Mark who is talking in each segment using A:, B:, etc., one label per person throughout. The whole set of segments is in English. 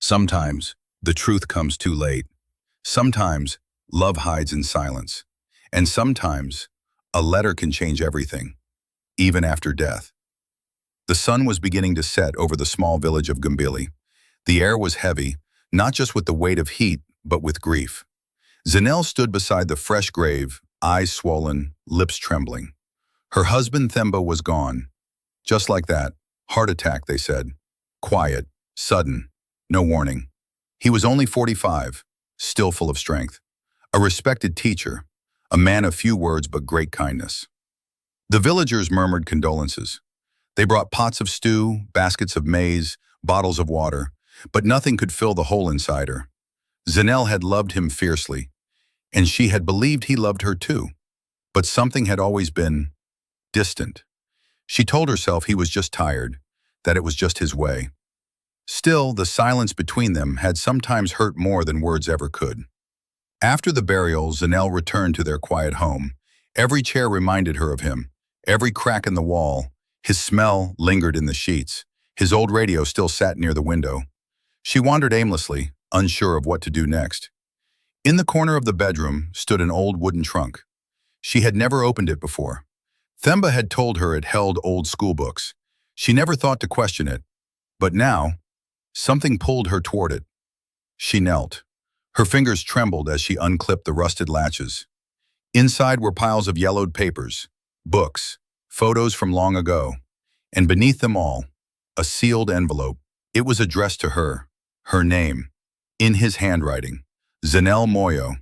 A: Sometimes the truth comes too late. Sometimes love hides in silence. And sometimes a letter can change everything, even after death. The sun was beginning to set over the small village of Gambili. The air was heavy, not just with the weight of heat, but with grief. Zanel stood beside the fresh grave, eyes swollen, lips trembling. Her husband Themba was gone. Just like that. Heart attack, they said. Quiet, sudden, no warning. He was only 45, still full of strength. A respected teacher, a man of few words but great kindness. The villagers murmured condolences. They brought pots of stew, baskets of maize, bottles of water, but nothing could fill the hole inside her. Zanel had loved him fiercely, and she had believed he loved her too. But something had always been distant. She told herself he was just tired, that it was just his way. Still, the silence between them had sometimes hurt more than words ever could. After the burial, Zanel returned to their quiet home. Every chair reminded her of him, every crack in the wall. His smell lingered in the sheets. His old radio still sat near the window. She wandered aimlessly, unsure of what to do next. In the corner of the bedroom stood an old wooden trunk. She had never opened it before. Themba had told her it held old school books. She never thought to question it. But now, something pulled her toward it. She knelt. Her fingers trembled as she unclipped the rusted latches. Inside were piles of yellowed papers, books, photos from long ago, and beneath them all, a sealed envelope. It was addressed to her, her name, in his handwriting, Zanel Moyo,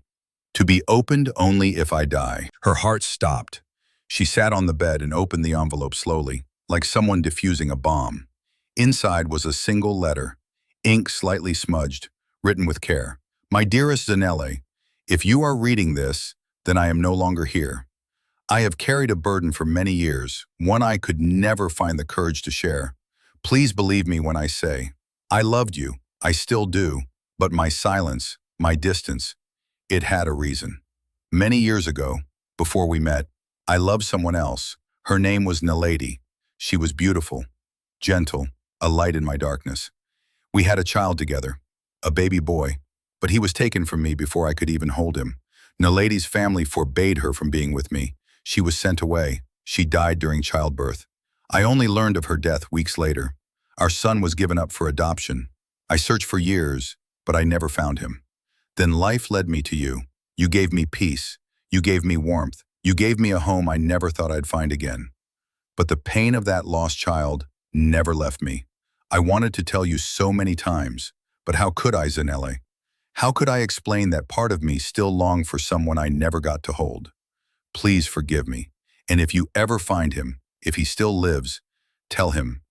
A: to be opened only if I die. Her heart stopped. She sat on the bed and opened the envelope slowly, like someone defusing a bomb. Inside was a single letter, ink slightly smudged, written with care. My dearest Zanele, if you are reading this, then I am no longer here. I have carried a burden for many years, one I could never find the courage to share. Please believe me when I say, I loved you, I still do, but my silence, my distance, it had a reason. Many years ago, before we met, I loved someone else. Her name was Naledi. She was beautiful, gentle, a light in my darkness. We had a child together, a baby boy, but he was taken from me before I could even hold him. Naledi's family forbade her from being with me. She was sent away. She died during childbirth. I only learned of her death weeks later. Our son was given up for adoption. I searched for years, but I never found him. Then life led me to you. You gave me peace. You gave me warmth. You gave me a home I never thought I'd find again. But the pain of that lost child never left me. I wanted to tell you so many times, but how could I, Zanele? How could I explain that part of me still longed for someone I never got to hold? Please forgive me. And if you ever find him, if he still lives, tell him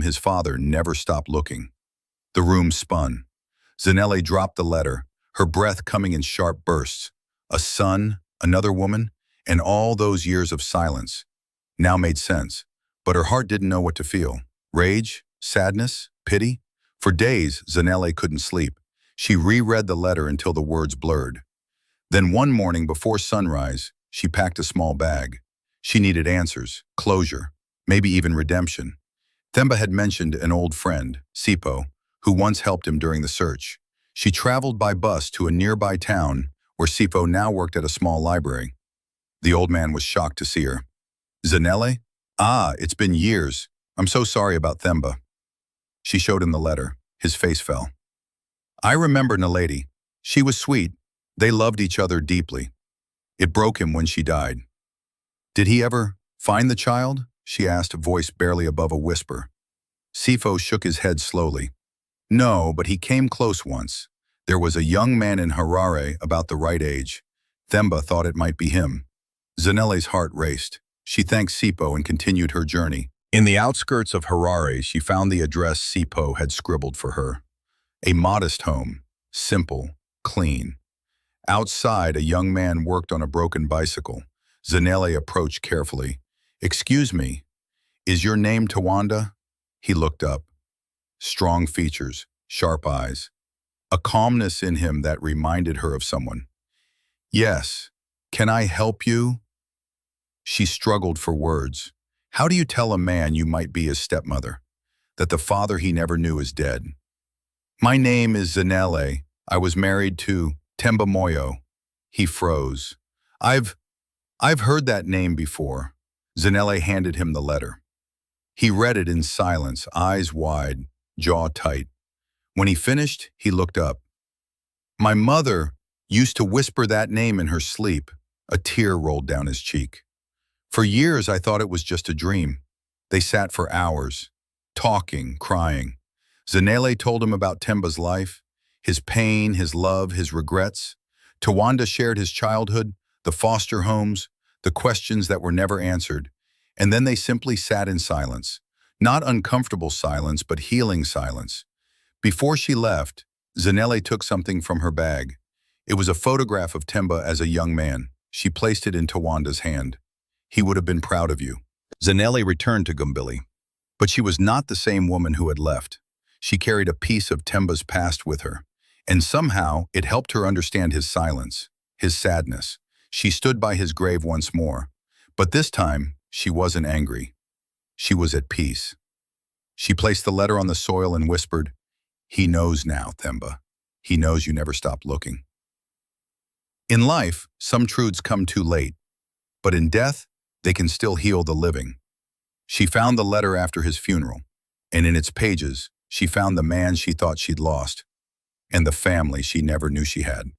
A: his father never stopped looking. The room spun. Zanele dropped the letter, her breath coming in sharp bursts. A son, another woman, and all those years of silence now made sense, but her heart didn't know what to feel. Rage, sadness, pity? For days, Zanele couldn't sleep. She reread the letter until the words blurred. Then one morning before sunrise, she packed a small bag. She needed answers, closure, maybe even redemption. Themba had mentioned an old friend, Sipo, who once helped him during the search. She traveled by bus to a nearby town where Sipo now worked at a small library. The old man was shocked to see her. Zanele? Ah, it's been years. I'm so sorry about Themba. She showed him the letter. His face fell. I remember Naledi. She was sweet. They loved each other deeply. It broke him when she died. Did he ever find the child? She asked, a voice barely above a whisper. Sifo shook his head slowly. No, but he came close once. There was a young man in Harare about the right age. Themba thought it might be him. Zanele's heart raced. She thanked Sipo and continued her journey. In the outskirts of Harare, she found the address Sipo had scribbled for her. A modest home, simple, clean. Outside, a young man worked on a broken bicycle. Zanele approached carefully. Excuse me, is your name Tawanda? He looked up. Strong features, sharp eyes. A calmness in him that reminded her of someone. Yes, can I help you? She struggled for words. How do you tell a man you might be his stepmother? That the father he never knew is dead? My name is Zanele. I was married to Temba Moyo. He froze. I've I've heard that name before. Zanele handed him the letter. He read it in silence, eyes wide, jaw tight. When he finished, he looked up. My mother used to whisper that name in her sleep. A tear rolled down his cheek. For years, I thought it was just a dream. They sat for hours, talking, crying. Zanele told him about Temba's life, his pain, his love, his regrets. Tawanda shared his childhood, the foster homes, the questions that were never answered. And then they simply sat in silence. Not uncomfortable silence, but healing silence. Before she left, Zanele took something from her bag. It was a photograph of Temba as a young man. She placed it in Tawanda's hand. He would have been proud of you. Zanele returned to Gumbili, but she was not the same woman who had left. She carried a piece of Temba's past with her, and somehow it helped her understand his silence, his sadness. She stood by his grave once more, but this time she wasn't angry. She was at peace. She placed the letter on the soil and whispered, "He knows now, Themba. He knows you never stopped looking." In life, some truths come too late, but in death, they can still heal the living. She found the letter after his funeral, and in its pages, she found the man she thought she'd lost, and the family she never knew she had.